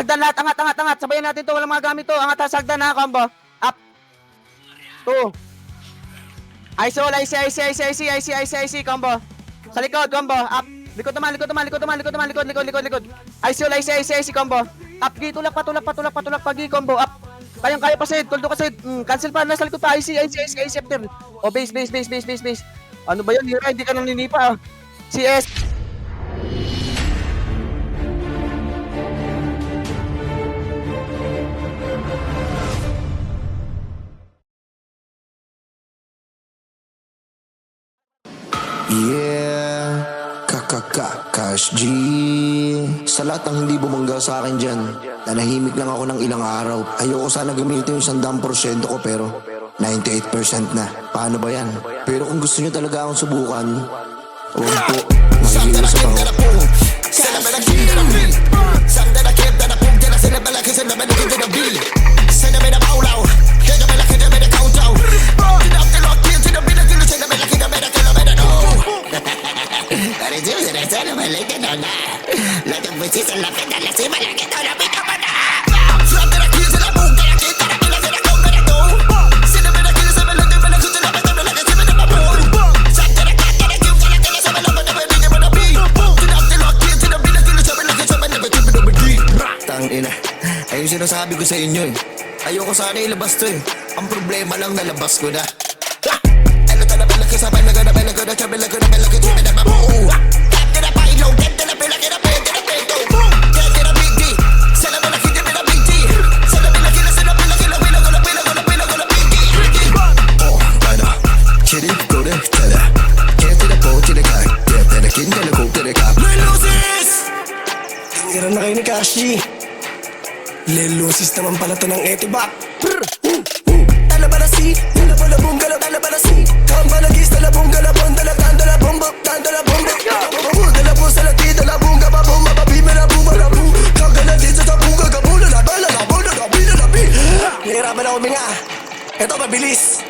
Sagdan lahat, angat. Sabayan natin to, walang mga gamit to. Angat ha, sagdan ha, combo. Up. 2. IC, combo. Sa likod, combo. Up. Likod naman. IC, combo. Up, gi, tulak pa, pagi, combo. Up. Kaya pa, Sid. Tuldo ka, Sid. Cancel pa, nasa likod pa. IC, after. O, base. Ano ba yun? Hira, hindi ka nang ninipa. CS. Yeah, Cash G. Sa lahat ng hindi bumangga sa akin dyan, nanahimik lang ako ng ilang araw. Ayoko sana gamitin yung 100% ko pero 98% na. Paano ba yan? Pero kung gusto nyo talaga akong subukan, huwag po, makikilos ako. Ayun sinasabi ko sa inyo eh. Ayoko sana ilabas to eh. Ang problema lang nalabas ko na. Ano talaga lang kasabay na gana bela gana chabela gana bela gana chabela mabu. Get up I low get up bela get up get up big D. Sana bela kita bela big D. Sana bela big D. Oh, tada. Chiri go de tada. Get to the boat to the car. Get to the king to the go to the car. Loses. Tingnan na kayo ni Kashi. Lelosis naman pala to ng etibak. Talabalasi, talabalabong galap, talabalasi. Kambalagis, talabong galabon, talabong, talabong sa lati, talabong gababong, mababime na bumalabu. Kagaladin sa tabong, gagabong, lalabong, lalabi. Nahirapan ako minga. Ito mabilis.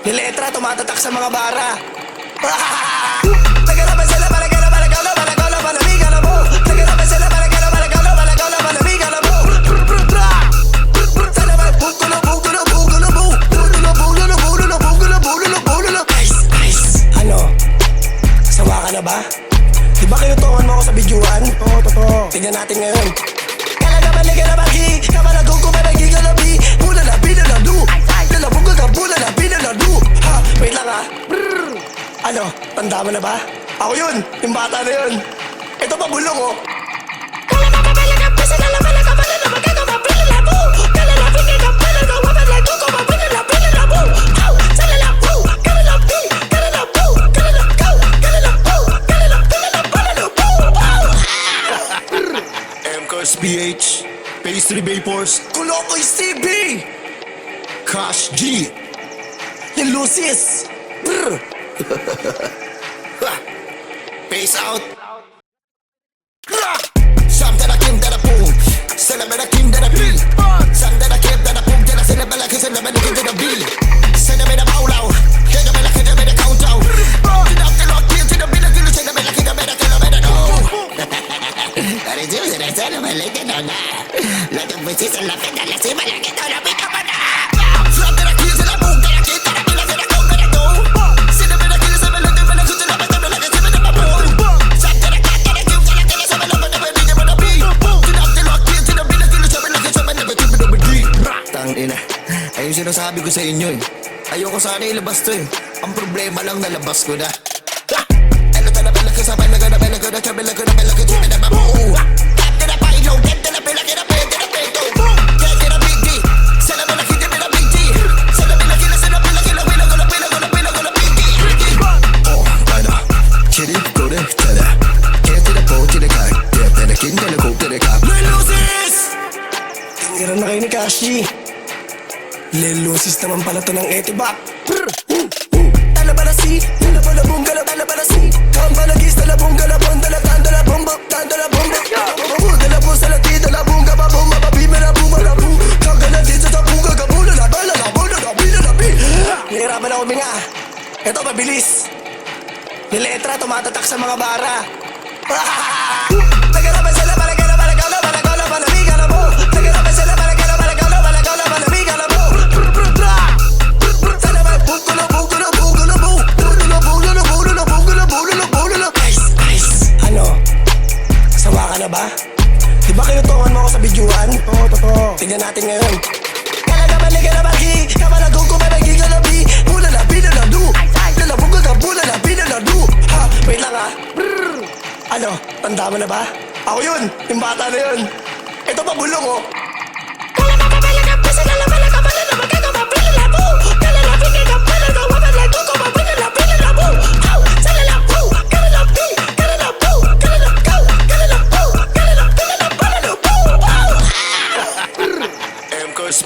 Niletra, tumatatak sa mga bara. Nagarapan sila, balagala, panamiga na mo. Nagarapan sila, balagala, panamiga na mo. Ano? Sawa ka na ba? Di ba kayo tongan mo ako sa bidyuhan? Oo, totoo. Tingnan natin ngayon. Kalagaman na bagi, kamalagong ko malagi galabi. Bula na binaladu. Lalabog ka bula na binaladu. Ha? Wait lang ha. Ano? Tanda mo na ba? Ako yun. Yung bata na yun. Ito pa bulong oh. PH, Pastry Vapors, Kulokoy CB, Cash G, yung Lucis. Peace out. Samtala kim dala pung, salamala kim dala bil. Samtala kim dala pung, dala salamala kim dala bil. Salamala maulaw, kaya mala countdown. Tinap tilok kim tina bila kilo salamala kim dala no. Sana malaki na na. Lagang beses sa lapit na lasi malaki na lapit ka pa na. From the kids in the boom, get a kid, get a kid, get a go, get a go. Sit up in the kids, I'm a little bit of good, I'm a little bit of good, I'm a boom. Shut the cat, get a kill, get a kill, I'm a little bit of good, I'm a beat. Tinap the lock, kids in the bin, I'm a little bit of beat. Tang ina, ayun sinasabi ko sa inyo eh. Ayoko sana ilabas to eh. Ang problema lang nalabas ko na. Ano talaga lang kasabay na gana bela gana chabela gana bela gana chabela mabu. Tingnan na kayo ni Kashi. Lelosis naman pala to ng etibak. Talabalasi, talabalabong galap, talabalasi. Kambalagis, talabong galabon, talabong, talabong sa lati, talabong gababong, mababime na bumalabu. Kagaladin sa tabong, gagabong, lalabi. Nahirapan ako minga. Ito mabilis. Niletra, tumatatak sa mga bara. Nagarapan sila, balagala, panamiga na sa bidyuhan. Totoo. Tingnan natin ngayon. Talaga balikan na bagi, kamalago ko ba nagigalabi? Mula na pinaladu, lalabog ka mula na pinaladu. Ha, wait lang ha. Brrr. Ano, tanda mo na ba? Ako yun, yung bata na yun. Ito pa bulong oh.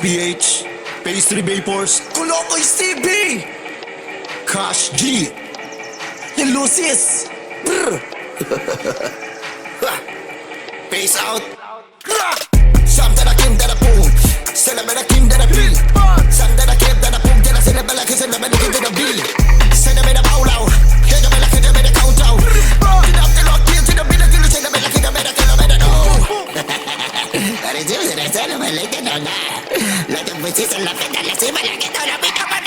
PH, Pastry Vapors, Kulokoy CB, Cash G, yung Lucis. Peace out. Some that I came that I boom, send them that I came that I be. Some that I came that I boom, then I send them like I send them that I came that I be. Send them in a bow now, hit them like hit them in a countdown. Get up the lock, get to the middle, get them like hit them in a kilometer. That is it, that's it, I'm like it on that. Like a bitch is a laugh at the last, I'm like it on a bit of a